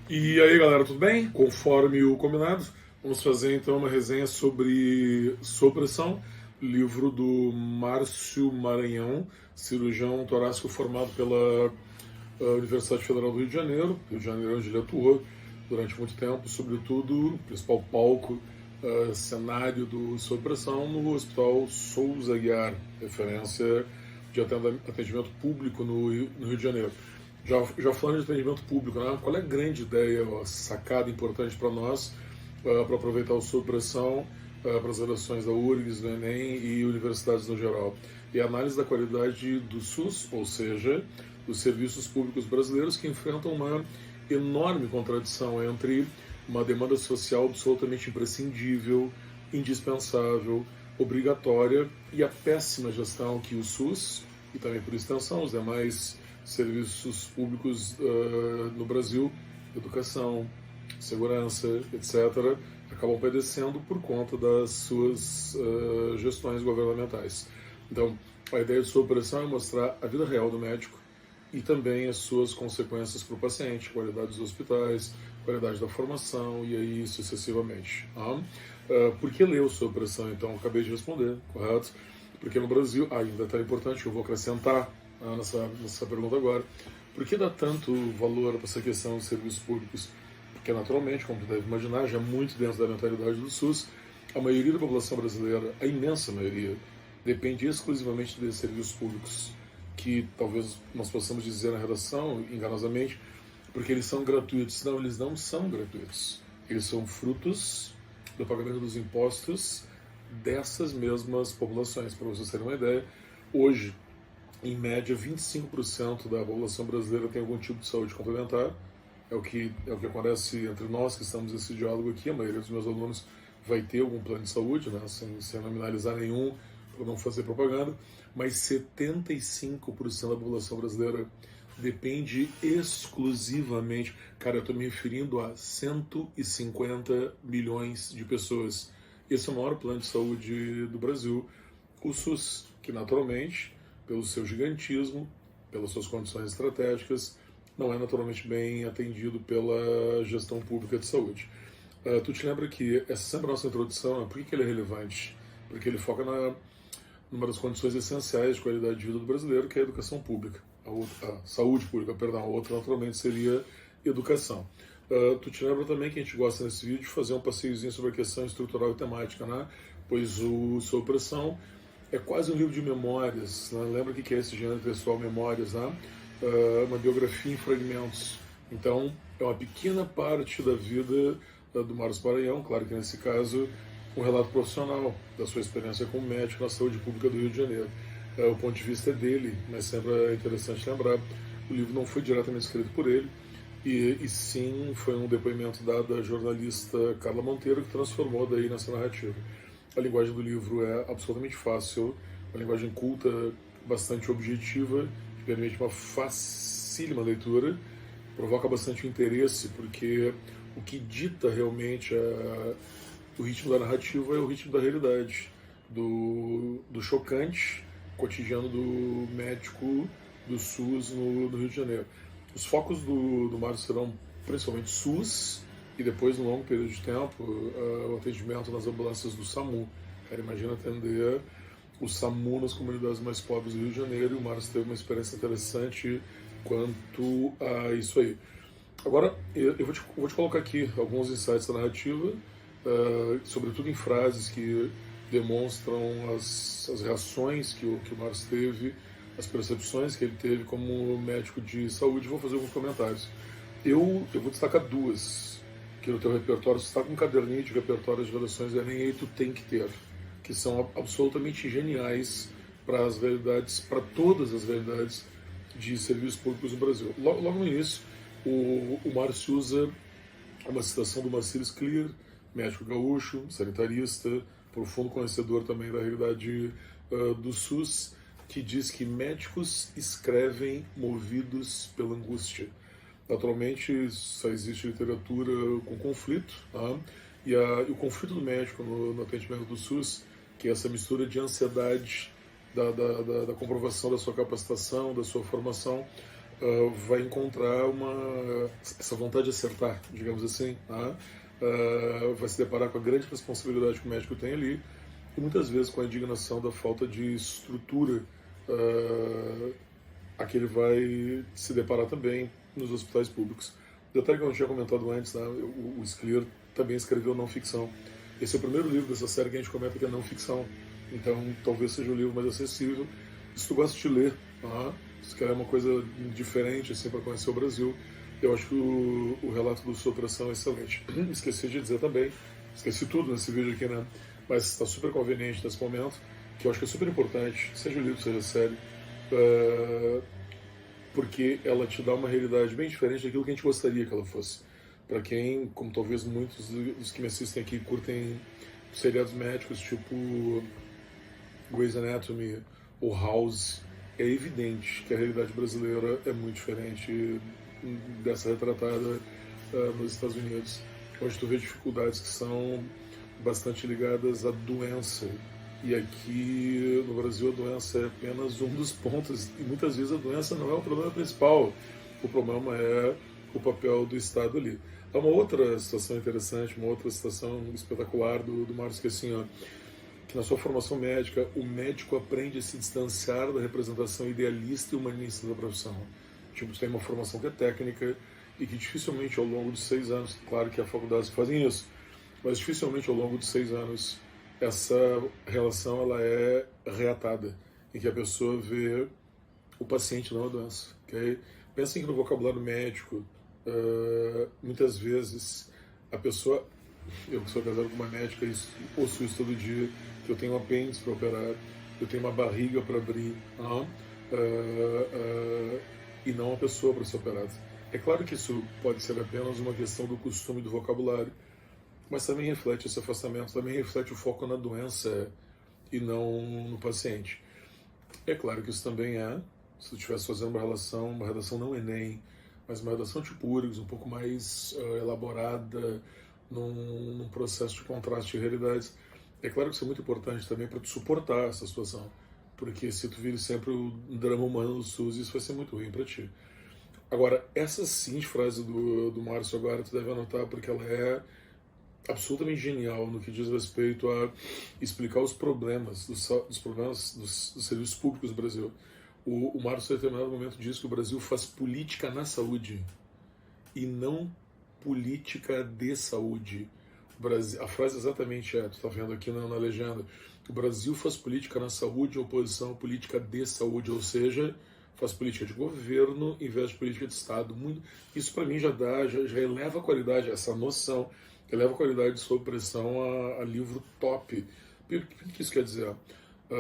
E aí, galera, tudo bem? Conforme o combinado, vamos fazer então uma resenha sobre Supressão, livro do Márcio Maranhão, cirurgião torácico formado pela Universidade Federal do Rio de Janeiro onde ele atuou durante muito tempo, sobretudo, o principal palco, cenário do Supressão no Hospital Souza Aguiar, referência de atendimento público no Rio de Janeiro. Já falando de atendimento público, né? Qual é a grande ideia, a sacada importante para nós, para aproveitar o sob pressão para as redações da URGS, do Enem e universidades no geral? E a análise da qualidade do SUS, ou seja, dos serviços públicos brasileiros que enfrentam uma enorme contradição entre uma demanda social absolutamente imprescindível, indispensável, obrigatória e a péssima gestão que o SUS, e também por extensão os demais serviços públicos no Brasil, educação, segurança, etc., acabam padecendo por conta das suas gestões governamentais. Então, a ideia de supressão é mostrar a vida real do médico e também as suas consequências para o paciente, qualidade dos hospitais, qualidade da formação e aí sucessivamente. Por que ler o supressão, então? Acabei de responder, correto? Porque no Brasil, ainda está importante, eu vou acrescentar nessa pergunta agora, por que dá tanto valor para essa questão dos serviços públicos? Porque, naturalmente, como tu deve imaginar, já muito dentro da mentalidade do SUS, a maioria da população brasileira, a imensa maioria, depende exclusivamente desses serviços públicos, que talvez nós possamos dizer na redação, enganosamente, porque eles são gratuitos. Não, eles não são gratuitos. Eles são frutos do pagamento dos impostos dessas mesmas populações. Para vocês terem uma ideia, hoje, em média, 25% da população brasileira tem algum tipo de saúde complementar. É o que acontece entre nós que estamos nesse diálogo aqui. A maioria dos meus alunos vai ter algum plano de saúde, né, sem nominalizar nenhum, para não fazer propaganda. Mas 75% da população brasileira depende exclusivamente, cara, eu estou me referindo a 150 milhões de pessoas. Esse é o maior plano de saúde do Brasil, o SUS, que naturalmente, pelo seu gigantismo, pelas suas condições estratégicas, não é naturalmente bem atendido pela gestão pública de saúde. Tu te lembra que essa sempre a nossa introdução, por que ele é relevante? Porque ele foca numa das condições essenciais de qualidade de vida do brasileiro, que é a educação pública. A saúde pública, perdão, a outra naturalmente seria educação. Tu te lembra também que a gente gosta nesse vídeo de fazer um passeiozinho sobre a questão estrutural e temática, né? Pois o Sob Pressão é quase um livro de memórias, né? Lembra o que é esse gênero pessoal, memórias, né? Uma biografia em fragmentos. Então, é uma pequena parte da vida do Márcio Maranhão, claro que nesse caso, um relato profissional da sua experiência como médico na saúde pública do Rio de Janeiro. O ponto de vista é dele, mas sempre é interessante lembrar, o livro não foi diretamente escrito por ele, e sim foi um depoimento dado à jornalista Carla Monteiro, que transformou daí nessa narrativa. A linguagem do livro é absolutamente fácil, uma linguagem culta, bastante objetiva, que permite uma facílima leitura, provoca bastante interesse, porque o que dita realmente o ritmo da narrativa é o ritmo da realidade, do chocante cotidiano do médico do SUS no Rio de Janeiro. Os focos do Márcio serão principalmente SUS, e depois, num longo período de tempo, o atendimento nas ambulâncias do SAMU. Cara, imagina atender o SAMU nas comunidades mais pobres do Rio de Janeiro, e o Márcio teve uma experiência interessante quanto a isso aí. Agora, eu vou te colocar aqui alguns insights da narrativa, sobretudo em frases que demonstram as reações que o Márcio teve, as percepções que ele teve como médico de saúde. Vou fazer alguns comentários. Eu vou destacar duas, que no teu repertório, se está com um caderninho de repertório de redações do Enem, aí tu tem que ter, que são absolutamente geniais para as realidades, para todas as realidades de serviços públicos no Brasil. Logo no início, o Márcio usa uma citação do Marcílio Clear, médico gaúcho, sanitarista, profundo conhecedor também da realidade do SUS, que diz que médicos escrevem movidos pela angústia. Naturalmente, só existe literatura com conflito, tá? E o conflito do médico no atendimento do SUS, que é essa mistura de ansiedade da comprovação da sua capacitação, da sua formação, vai encontrar essa vontade de acertar, digamos assim, tá? Vai se deparar com a grande responsabilidade que o médico tem ali e muitas vezes com a indignação da falta de estrutura a que ele vai se deparar também nos hospitais públicos. Detalhe que eu não tinha comentado antes, né? O Scler também escreveu não ficção. Esse é o primeiro livro dessa série que a gente comenta que é não ficção. Então, talvez seja o livro mais acessível. Se tu gosta de ler, tá? Se quer uma coisa diferente assim, para conhecer o Brasil, eu acho que o relato do Sua Opressão é excelente. Esqueci de dizer também, esqueci tudo nesse vídeo aqui, né? Mas está super conveniente nesse momento, que eu acho que é super importante, seja o livro, seja a série, porque ela te dá uma realidade bem diferente daquilo que a gente gostaria que ela fosse. Para quem, como talvez muitos dos que me assistem aqui curtem seriados médicos tipo Grey's Anatomy ou House, é evidente que a realidade brasileira é muito diferente dessa retratada nos Estados Unidos, onde tu vê dificuldades que são bastante ligadas à doença. E aqui no Brasil a doença é apenas um dos pontos, e muitas vezes a doença não é o problema principal, o problema é o papel do Estado ali. Há uma outra situação interessante, uma outra situação espetacular do Márcio, que é assim, ó, que na sua formação médica, o médico aprende a se distanciar da representação idealista e humanista da profissão. Tipo, tem uma formação que é técnica e que dificilmente ao longo de 6 anos, claro que há faculdades que fazem isso, mas dificilmente ao longo de 6 anos essa relação ela é reatada, em que a pessoa vê o paciente, não a doença. Okay? Pensem que no vocabulário médico, muitas vezes a pessoa, eu que sou casado com uma médica, ouço isso todo dia, que eu tenho um apêndice para operar, eu tenho uma barriga para abrir, e não uma pessoa para ser operada. É claro que isso pode ser apenas uma questão do costume do vocabulário, mas também reflete esse afastamento, também reflete o foco na doença e não no paciente. É claro que isso também se tu estivesse fazendo uma redação não Enem, mas uma redação tipo URGS, um pouco mais elaborada, num processo de contraste de realidades. É claro que isso é muito importante também para tu suportar essa situação, porque se tu vire sempre o drama humano do SUS, isso vai ser muito ruim para ti. Agora, essa sim frase do Márcio agora, tu deve anotar, porque ela é absolutamente genial no que diz respeito a explicar os problemas dos serviços públicos do Brasil. O Márcio, em determinado momento, diz que o Brasil faz política na saúde e não política de saúde. A frase exatamente tu está vendo aqui na legenda, o Brasil faz política na saúde em oposição à política de saúde, ou seja, faz política de governo em vez de política de Estado. Isso para mim já eleva a qualidade, essa noção, eleva a qualidade de Sob Pressão a livro top. O que isso quer dizer?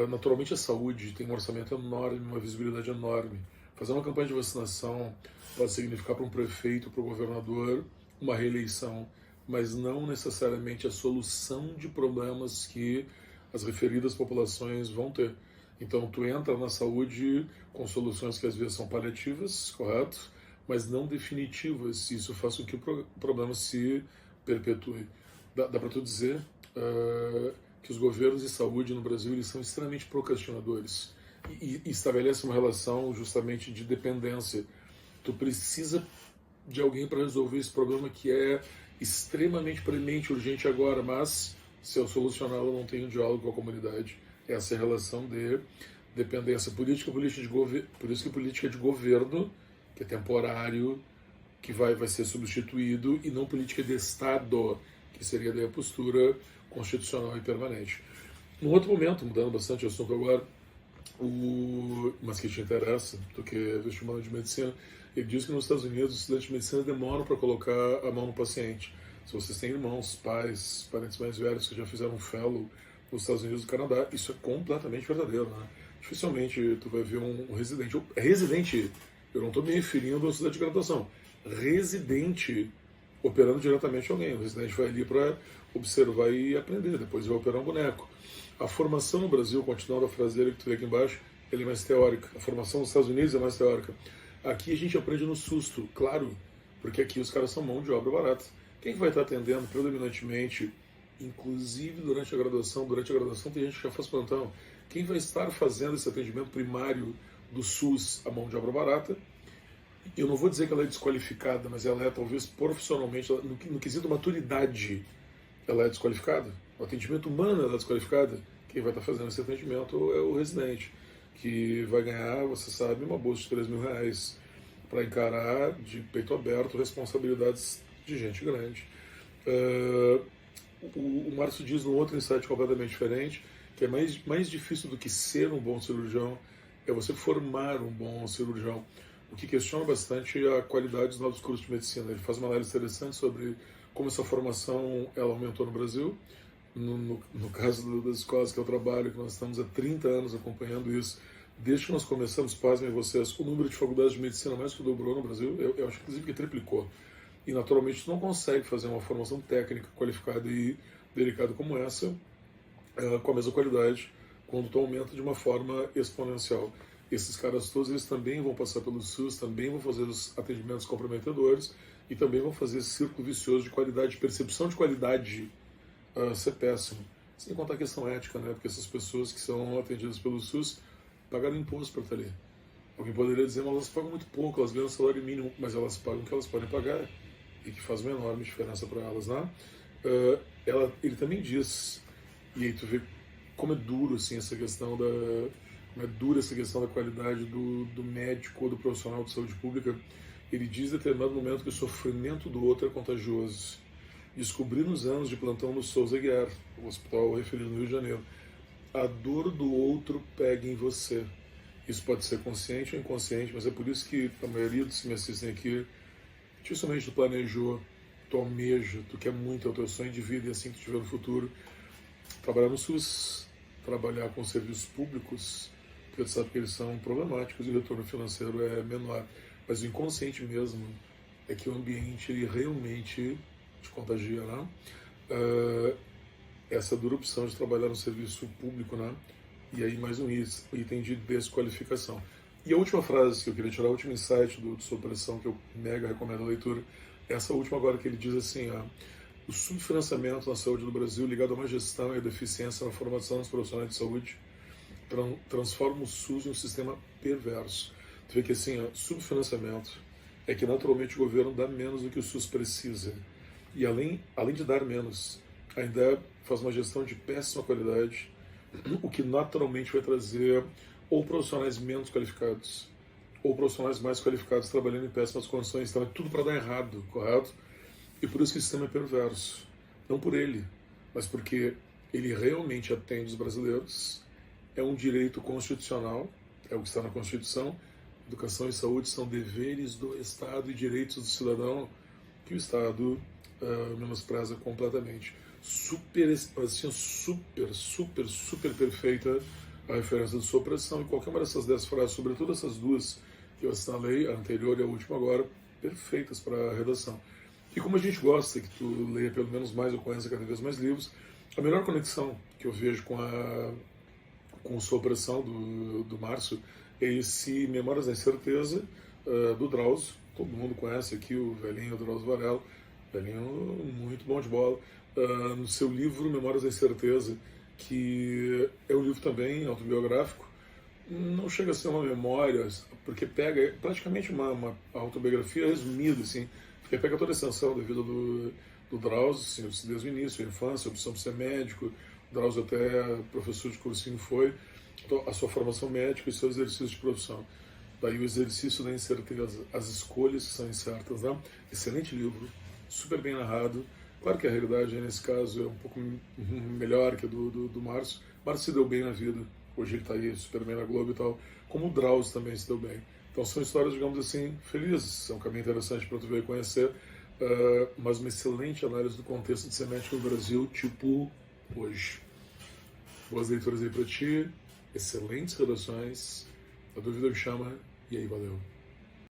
Naturalmente a saúde tem um orçamento enorme, uma visibilidade enorme. Fazer uma campanha de vacinação pode significar para um prefeito, para o governador, uma reeleição, mas não necessariamente a solução de problemas que as referidas populações vão ter. Então, tu entra na saúde com soluções que às vezes são paliativas, correto? Mas não definitivas, e isso faz com que o problema se perpetue. Dá para tu dizer que os governos de saúde no Brasil eles são extremamente procrastinadores e estabelecem uma relação justamente de dependência. Tu precisa de alguém para resolver esse problema que é extremamente premente, urgente agora, mas se eu solucioná-lo, não tenho diálogo com a comunidade. Essa é a relação de dependência. Por isso que política de governo, que é temporário, que vai ser substituído, e não política de Estado, que seria daí a postura constitucional e permanente. Num outro momento, mudando bastante o assunto agora, mas que te interessa, tu que é vestibular de medicina, ele diz que nos Estados Unidos os estudantes de medicina demoram para colocar a mão no paciente. Se vocês têm irmãos, pais, parentes mais velhos que já fizeram um fellow nos Estados Unidos e no Canadá, isso é completamente verdadeiro, né? Dificilmente tu vai ver um residente. Residente, eu não estou me referindo ao estudante de graduação. Residente operando diretamente alguém. O residente vai ali para observar e aprender, depois vai operar um boneco. A formação no Brasil, continuando a frase dele que tu vê aqui embaixo, ele é mais teórica. A formação nos Estados Unidos é mais teórica. Aqui a gente aprende no susto, claro, porque aqui os caras são mão de obra barata. Quem vai estar atendendo predominantemente, inclusive durante a graduação tem gente que já faz plantão. Quem vai estar fazendo esse atendimento primário do SUS, a mão de obra barata, Eu não vou dizer que ela é desqualificada, mas ela é talvez profissionalmente, no quesito maturidade, ela é desqualificada. O atendimento humano ela é desqualificada. Quem vai estar fazendo esse atendimento é o residente, que vai ganhar, você sabe, uma bolsa de R$ 3.000 para encarar de peito aberto responsabilidades de gente grande. O Márcio diz num outro insight completamente diferente, que é mais difícil do que ser um bom cirurgião, é você formar um bom cirurgião. O que questiona bastante a qualidade dos novos cursos de medicina. Ele faz uma análise interessante sobre como essa formação ela aumentou no Brasil. No caso das escolas que eu trabalho, que nós estamos há 30 anos acompanhando isso, desde que nós começamos, pasmem vocês, o número de faculdades de medicina mais que dobrou no Brasil, eu acho inclusive que triplicou. E naturalmente tu não consegue fazer uma formação técnica qualificada e delicada como essa com a mesma qualidade quando tu aumenta de uma forma exponencial. Esses caras todos, eles também vão passar pelo SUS, também vão fazer os atendimentos comprometedores e também vão fazer esse círculo vicioso de qualidade, de percepção de qualidade ser péssimo. Sem contar a questão ética, né? Porque essas pessoas que são atendidas pelo SUS pagaram imposto para estar ali. Alguém poderia dizer, mas elas pagam muito pouco, elas ganham o salário mínimo, mas elas pagam o que elas podem pagar e que faz uma enorme diferença para elas, né? Ele também diz, e aí tu vê como é duro assim essa questão como é dura essa questão da qualidade do médico ou do profissional de saúde pública. Ele diz em determinado momento que o sofrimento do outro é contagioso. Descobri nos anos de plantão no Souza Aguiar, o hospital referido no Rio de Janeiro, a dor do outro pega em você. Isso pode ser consciente ou inconsciente, mas é por isso que a maioria dos que me assistem aqui, dificilmente tu planejou, tu almeja, tu quer muito, é o teu sonho de vida e assim que tu tiver no futuro, trabalhar no SUS, trabalhar com serviços públicos, porque tu sabe que eles são problemáticos e o retorno financeiro é menor. Mas o inconsciente mesmo é que o ambiente ele realmente te contagia, né? Essa dura opção de trabalhar no serviço público, né? E aí mais um item de desqualificação. E a última frase que eu queria tirar, o último insight do Sob Pressão, que eu mega recomendo a leitura, essa última agora que ele diz assim, o subfinanciamento na saúde do Brasil ligado a má gestão e a deficiência na formação dos profissionais de saúde transforma o SUS em um sistema perverso. Tu vê que assim, subfinanciamento é que naturalmente o governo dá menos do que o SUS precisa. E além de dar menos, ainda faz uma gestão de péssima qualidade, o que naturalmente vai trazer ou profissionais menos qualificados, ou profissionais mais qualificados trabalhando em péssimas condições. Então é tudo para dar errado, correto? E por isso que o sistema é perverso. Não por ele, mas porque ele realmente atende os brasileiros, é um direito constitucional, é o que está na Constituição. Educação e saúde são deveres do Estado e direitos do cidadão que o Estado menospreza completamente. Super perfeita a referência de sua pressão, e qualquer uma dessas 10 frases, sobretudo essas duas que eu assinalei, a anterior e a última agora, perfeitas para a redação. E como a gente gosta que tu leia pelo menos mais ou conheça cada vez mais livros, a melhor conexão que eu vejo com sua pressão do Márcio é esse Memórias da Incerteza do Drauzio. Todo mundo conhece aqui o velhinho Drauzio Varela, velhinho muito bom de bola, no seu livro Memórias da Incerteza, que é um livro também autobiográfico. Não chega a ser uma memória, porque pega praticamente uma autobiografia resumida, assim, porque pega toda a extensão da vida do Drauzio, assim, desde o início, a infância, a opção por ser médico, o Drauzio até professor de cursinho foi, então, a sua formação médica e seus exercícios de profissão. Daí o exercício da incerteza, as escolhas que são incertas, né? Excelente livro, super bem narrado. Claro que a realidade nesse caso é um pouco melhor que a do Márcio. Márcio se deu bem na vida, hoje ele está aí super bem na Globo e tal, como o Drauzio também se deu bem. Então são histórias, digamos assim, felizes, é um caminho interessante para tu ver e conhecer, mas uma excelente análise do contexto de ser médico no Brasil, tipo hoje. Boas leituras aí para ti, excelentes redações, a dúvida me chama, e aí valeu.